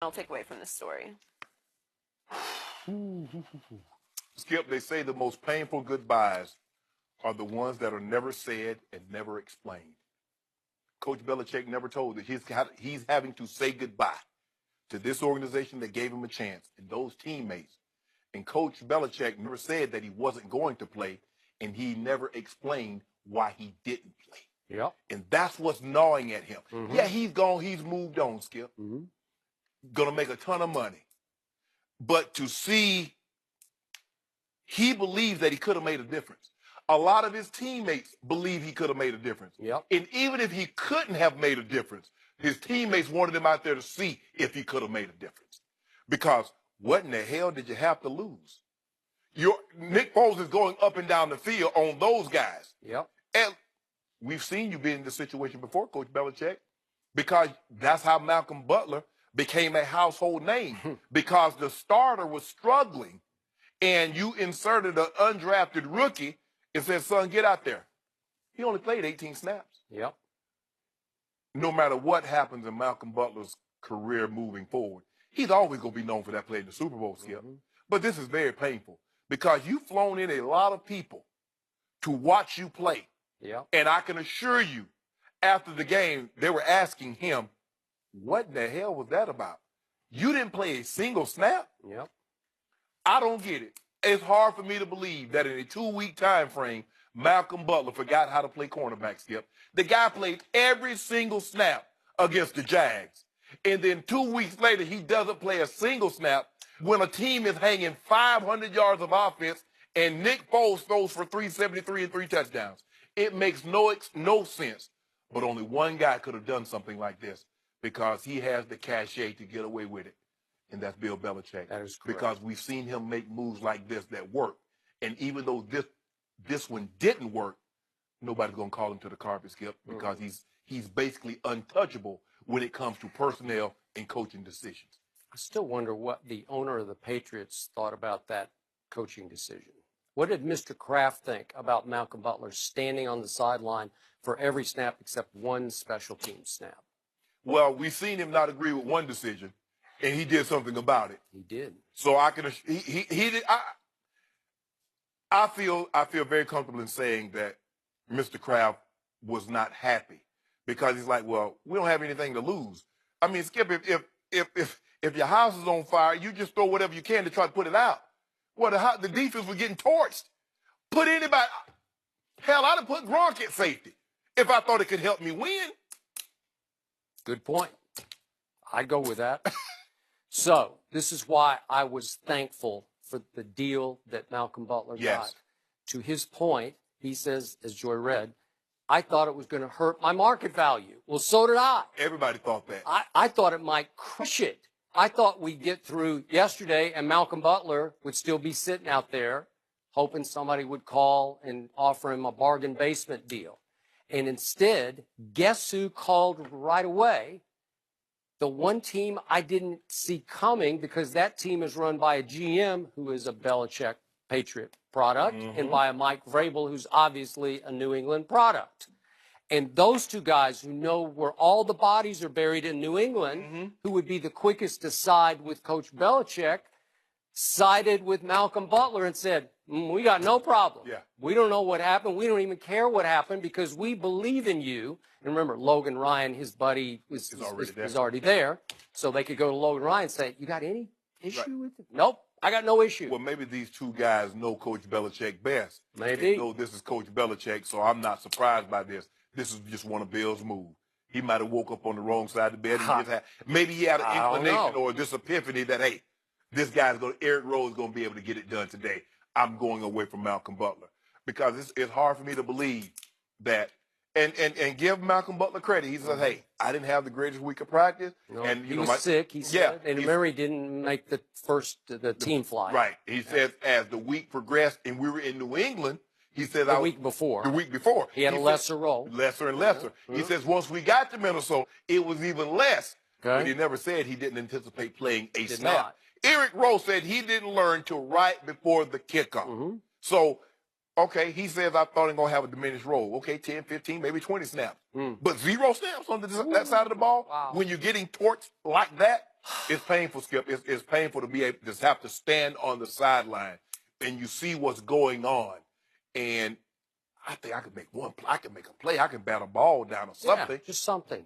I'll take away from this story. Skip, they say the most painful goodbyes are the ones that are never said and never explained. Coach Belichick never told that he's having to say goodbye to this organization that gave him a chance and those teammates. And Coach Belichick never said that he wasn't going to play, and he never explained why he didn't play. Yep. And that's what's gnawing at him. Mm-hmm. Yeah, he's gone. He's moved on, Skip. Mm-hmm. Going to make a ton of money. But to see, he believes that he could have made a difference. A lot of his teammates believe he could have made a difference. Yep. And even if he couldn't have made a difference, his teammates wanted him out there to see if he could have made a difference. Because what in the hell did you have to lose? Nick Foles is going up and down the field on those guys. Yep. And we've seen you be in this situation before, Coach Belichick, because that's how Malcolm Butler became a household name, because the starter was struggling, and you inserted an undrafted rookie and said, son, get out there. He only played 18 snaps. Yep. No matter what happens in Malcolm Butler's career moving forward, he's always going to be known for that play in the Super Bowl, Skip. Mm-hmm. But this is very painful because you've flown in a lot of people to watch you play. Yep. And I can assure you, after the game, they were asking him, what in the hell was that about? You didn't play a single snap? Yep. I don't get it. It's hard for me to believe that in a 2-week time frame, Malcolm Butler forgot how to play cornerback, Skip. The guy played every single snap against the Jags. And then 2 weeks later, he doesn't play a single snap when a team is hanging 500 yards of offense and Nick Foles throws for 373 and 3 touchdowns. It makes no sense. But only one guy could have done something like this because he has the cachet to get away with it. And that's Bill Belichick. That is correct. Because we've seen him make moves like this that work. And even though this one didn't work, nobody's going to call him to the carpet, Skip, because he's basically untouchable when it comes to personnel and coaching decisions. I still wonder what the owner of the Patriots thought about that coaching decision. What did Mr. Kraft think about Malcolm Butler standing on the sideline for every snap except one special team snap? Well, we've seen him not agree with one decision, and he did something about it. He did. So I can he did. I feel very comfortable in saying that Mr. Kraft was not happy because he's like, well, we don't have anything to lose. I mean, Skip, if your house is on fire, you just throw whatever you can to try to put it out. Well, the defense was getting torched. Put anybody. Hell, I'd have put Gronk at safety if I thought it could help me win. Good point. I'd go with that. So this is why I was thankful for the deal that Malcolm Butler got. To his point, he says, as Joy read, I thought it was going to hurt my market value. Well, so did I. Everybody thought that. I thought it might crush it. I thought we'd get through yesterday and Malcolm Butler would still be sitting out there hoping somebody would call and offer him a bargain basement deal. And instead, guess who called right away? The one team I didn't see coming, because that team is run by a GM who is a Belichick Patriot product, and by a Mike Vrabel who's obviously a New England product. And those two guys who know where all the bodies are buried in New England, who would be the quickest to side with Coach Belichick, sided with Malcolm Butler and said, we got no problem. Yeah. We don't know what happened. We don't even care what happened because we believe in you. And remember, Logan Ryan, his buddy, was already there. So they could go to Logan Ryan and say, you got any issue with it? Nope, I got no issue. Well, maybe these two guys know Coach Belichick best. Maybe. They know this is Coach Belichick, so I'm not surprised by this. This is just one of Bill's moves. He might have woke up on the wrong side of the bed. And maybe he had an inclination or this epiphany that, hey, this guy's Eric Rowe is going to be able to get it done today. I'm going away from Malcolm Butler. Because it's hard for me to believe that. And give Malcolm Butler credit. He said, hey, I didn't have the greatest week of practice. No, and he was sick, he said. And Murray didn't make the team fly. Right. He says as the week progressed and we were in New England, he said the week before. He had a lesser role. Lesser and lesser. He says once we got to Minnesota, it was even less. Okay. But he never said he didn't anticipate playing a snap. Not. Eric Rowe said he didn't learn till right before the kickoff. So, okay, he says I thought I'm going to have a diminished role. Okay, 10, 15, maybe 20 snaps. But 0 snaps on that side of the ball when you're getting torched like that? It's painful, Skip. It's painful to be able to just have to stand on the sideline and you see what's going on. And I think I could make one play. I can make a play. I can bat a ball down or something. Yeah, just something.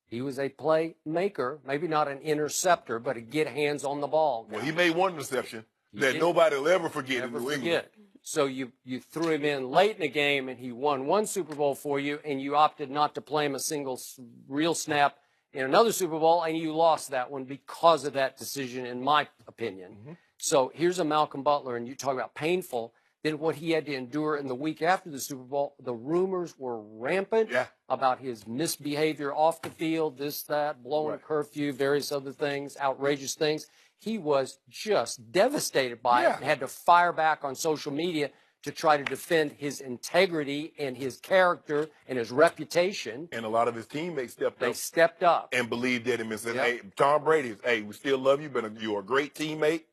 He was a playmaker, maybe not an interceptor, but a get hands on the ball guy. Well, he made one interception that nobody will ever forget in New England. So you threw him in late in the game, and he won one Super Bowl for you, and you opted not to play him a single real snap in another Super Bowl, and you lost that one because of that decision, in my opinion. Mm-hmm. So here's a Malcolm Butler, and you talk about painful. Then what he had to endure in the week after the Super Bowl, the rumors were rampant about his misbehavior off the field, this, that, blowing curfew, various other things, outrageous things. He was just devastated by it and had to fire back on social media to try to defend his integrity and his character and his reputation. And a lot of his teammates stepped up. They stepped up. And believed in him and said, hey, Tom Brady, hey, we still love you. You're a great teammate.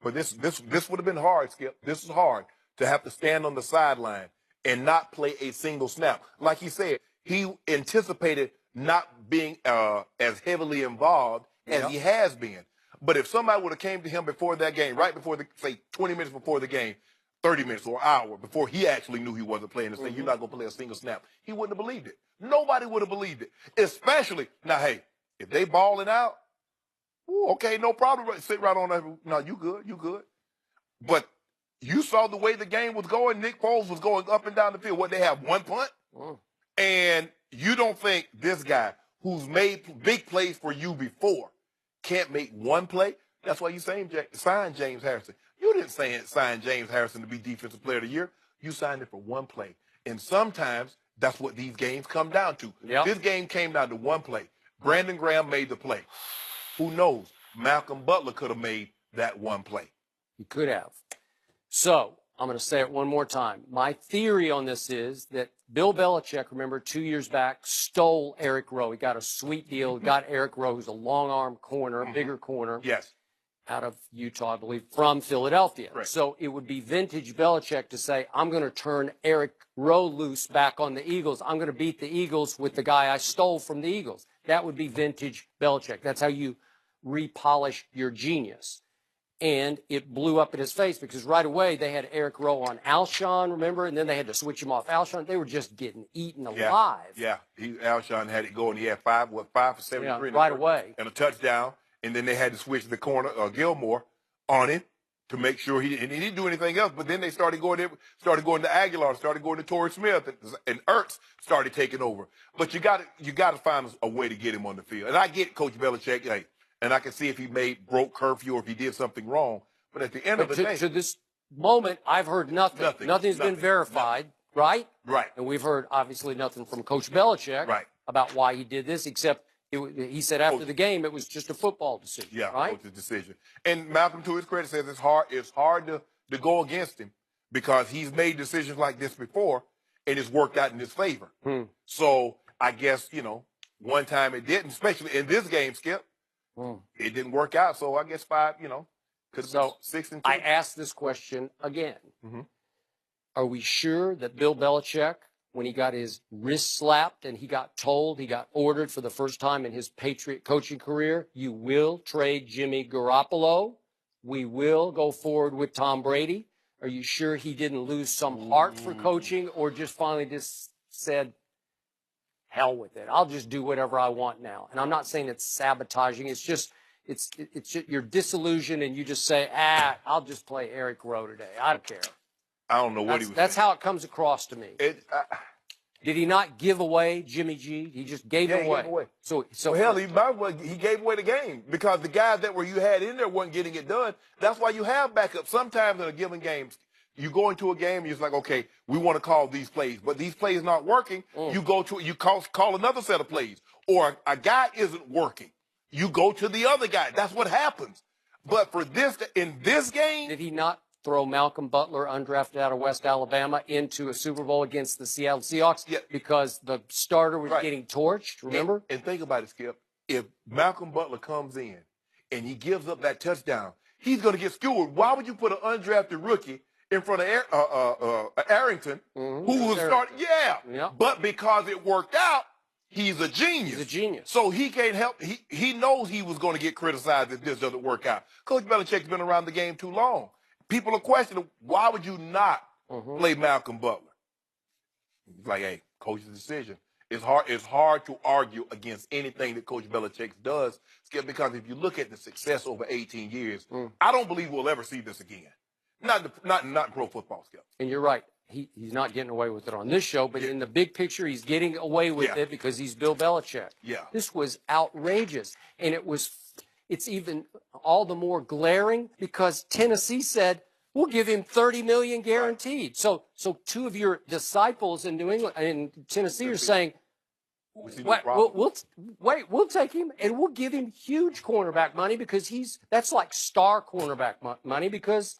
But this would have been hard, Skip. This is hard to have to stand on the sideline and not play a single snap. Like he said, he anticipated not being as heavily involved as he has been. But if somebody would have came to him before that game, right before say 20 minutes before the game, 30 minutes or an hour before he actually knew he wasn't playing and say, you're not going to play a single snap, he wouldn't have believed it. Nobody would have believed it. Especially, now, hey, if they balling out, okay, no problem. Sit right on that. No, you good. But you saw the way the game was going. Nick Foles was going up and down the field. What, they have one punt? And you don't think this guy who's made big plays for you before can't make one play? That's why you signed James Harrison. You didn't sign James Harrison to be Defensive Player of the Year. You signed him for one play. And sometimes that's what these games come down to. This game came down to one play. Brandon Graham made the play. Who knows? Malcolm Butler could have made that one play. He could have. So I'm going to say it one more time. My theory on this is that Bill Belichick, remember, 2 years back, stole Eric Rowe. He got a sweet deal. Got Eric Rowe, who's a long-arm corner, bigger corner. Out of Utah, I believe, from Philadelphia. So it would be vintage Belichick to say, I'm going to turn Eric Rowe loose back on the Eagles. I'm going to beat the Eagles with the guy I stole from the Eagles. That would be vintage Belichick. That's how you repolish your genius. And it blew up in his face because right away they had Eric Rowe on Alshon, remember? And then they had to switch him off Alshon. They were just getting eaten alive. Alshon had it going. He had 5 for 73 right away. And a touchdown. And then they had to switch the corner, Gilmore, on him to make sure he didn't do anything else. But then they started going to Aguilar, started going to Torrey Smith, and Ertz started taking over. But you got to find a way to get him on the field. And I get Coach Belichick, and I can see if he broke curfew or if he did something wrong. But at the end of the day, to this moment, I've heard nothing. Nothing's been verified, right? Right. And we've heard obviously nothing from Coach Belichick about why he did this, except he said after the game it was just a football decision. Right? Coach's decision. And Malcolm, to his credit, says it's hard to go against him because he's made decisions like this before and it's worked out in his favor. So I guess, one time it didn't, especially in this game, Skip. It didn't work out. So I guess 5, because 6-2. I asked this question again. Are we sure that Bill Belichick, when he got his wrist slapped and he got ordered for the first time in his Patriot coaching career, you will trade Jimmy Garoppolo? We will go forward with Tom Brady? Are you sure he didn't lose some heart for coaching or just finally just said, hell with it, I'll just do whatever I want now? And I'm not saying it's sabotaging. It's just you're disillusioned and you just say, I'll just play Eric Rowe today. I don't care. I don't know what he was That's how it comes across to me. Did he not give away Jimmy G? He just gave it away. Gave away. So hell, he gave away the game because the guys that you had in there weren't getting it done. That's why you have backup. Sometimes in a given game, you go into a game and you're like, okay, we want to call these plays, but these plays not working. You call another set of plays, or a guy isn't working. You go to the other guy. That's what happens. But in this game, did he not throw Malcolm Butler, undrafted out of West Alabama, into a Super Bowl against the Seattle Seahawks because the starter was getting torched, remember? And think about it, Skip. If Malcolm Butler comes in and he gives up that touchdown, he's going to get skewered. Why would you put an undrafted rookie in front of Arrington, who was starting? But because it worked out, He's a genius. He's a genius. So he can't help. He knows he was going to get criticized if this doesn't work out. Coach Belichick's been around the game too long. People are questioning, why would you not play Malcolm Butler? It's like, hey, coach's decision. It's hard to argue against anything that Coach Belichick does, Skip, because if you look at the success over 18 years, I don't believe we'll ever see this again. Not in pro football, Skip. And you're right. He's not getting away with it on this show, but in the big picture, he's getting away with it because he's Bill Belichick. Yeah. This was outrageous. And it's even all the more glaring because Tennessee said, we'll give him $30 million guaranteed. So two of your disciples in New England and Tennessee are saying, we'll take him and we'll give him huge cornerback money because that's like star cornerback money because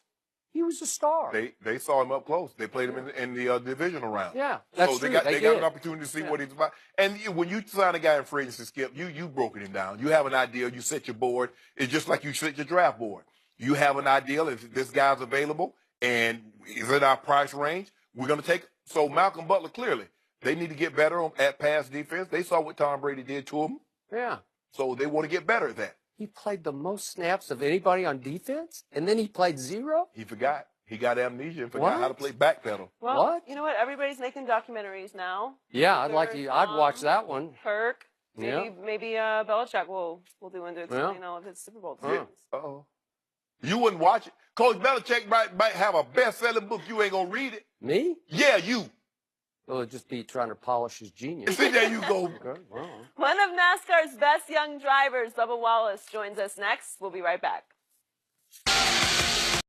he was a star. They saw him up close. They played him in the divisional round. Yeah, that's true. They got an opportunity to see what he's about. And when you sign a guy in free agency, Skip, you broken him down. You have an idea. You set your board. It's just like you set your draft board. You have an idea if this guy's available and is in our price range, we're going to take. So Malcolm Butler, clearly, they need to get better at pass defense. They saw what Tom Brady did to him. Yeah. So they want to get better at that. He played the most snaps of anybody on defense, and then he played 0? He forgot. He got amnesia and forgot how to play backpedal. Well, you know what? Everybody's making documentaries now. Yeah, I'd watch that one. Kirk. Maybe Belichick will do one to explain all of his Super Bowl decisions. Uh-oh. You wouldn't watch it? Coach Belichick might have a best-selling book. You ain't going to read it. Me? Yeah, you. Well, it'd just be trying to polish his genius. See, there you go. Okay, well. One of NASCAR's best young drivers, Bubba Wallace, joins us next. We'll be right back.